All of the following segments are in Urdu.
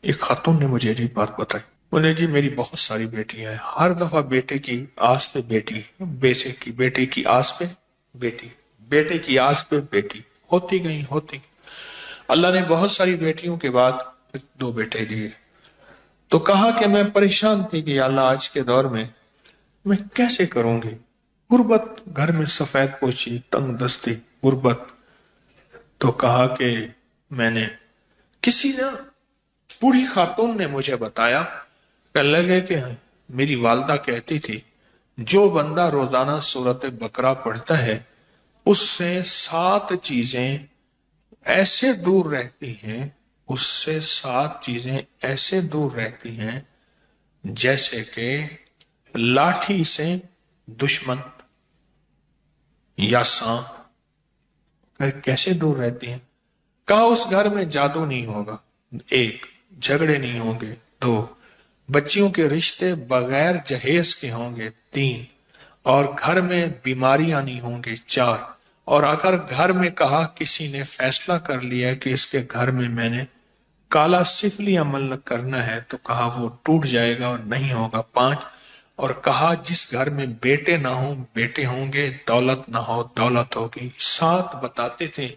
ایک خاتون نے مجھے یہ بات بتائی، بولے جی میری بہت ساری بیٹیاں ہیں، ہر دفعہ بیٹے کی آس پہ بیٹی، بیٹے کی آس پہ بیٹی، بیٹے کی آس پہ بیٹی ہوتی گئی ہوتی گئی۔ اللہ نے بہت ساری بیٹیوں کے بعد دو بیٹے دیے، تو کہا کہ میں پریشان تھی کہ یا اللہ آج کے دور میں کیسے کروں گی، غربت، گھر میں سفید پوشی، تنگ دستی، غربت۔ تو کہا کہ میں نے کسی نے، بوڑھی خاتون نے مجھے بتایا کہ لگے کہ میری والدہ کہتی تھی جو بندہ روزانہ سورت بقرہ پڑھتا ہے اس سے 7 چیزیں ایسے دور رہتی ہیں، اس سے 7 چیزیں ایسے دور رہتی ہیں جیسے کہ لاٹھی سے دشمن یا سانپ۔ کیسے دور رہتی ہیں؟ کہا اس گھر میں جادو نہیں ہوگا، 1، جھگڑے نہیں ہوں گے، 2، بچیوں کے رشتے بغیر جہیز کے ہوں گے، 3، اور گھر میں بیماریاں نہیں ہوں گے، 4، اور اگر گھر میں کہا کسی نے فیصلہ کر لیا کہ اس کے گھر میں نے کالا سفلی عمل کرنا ہے تو کہا وہ ٹوٹ جائے گا اور نہیں ہوگا، 5، اور کہا جس گھر میں بیٹے نہ ہوں بیٹے ہوں گے، دولت نہ ہو دولت ہوگی، 7 بتاتے تھے،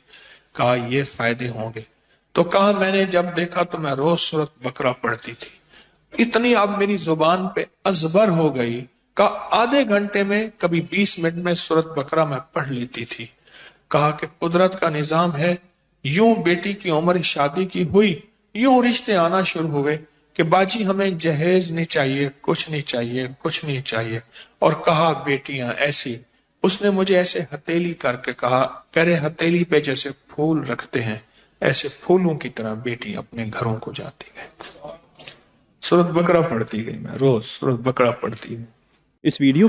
کہا یہ فائدے ہوں گے۔ تو کہا میں نے جب دیکھا تو میں روز سورت بقرہ پڑھتی تھی، اتنی اب میری زبان پہ ازبر ہو گئی کہ آدھے گھنٹے میں کبھی 20 منٹ میں سورت بقرہ میں پڑھ لیتی تھی۔ کہا کہ قدرت کا نظام ہے، یوں بیٹی کی عمر شادی کی ہوئی، یوں رشتے آنا شروع ہوئے کہ باجی ہمیں جہیز نہیں چاہیے، کچھ نہیں چاہیے، کچھ نہیں چاہیے، اور کہا بیٹیاں ایسی۔ اس نے مجھے ایسے ہتیلی کر کے کہا، کہہ رہے ہتیلی پہ جیسے پھول رکھتے ہیں ایسے پھولوں کی طرح بیٹی اپنے گھروں کو جاتی گئی۔ سورت بقرہ پڑھتی گئی، میں روز سورت بقرہ پڑھتی گئی۔ اس ویڈیو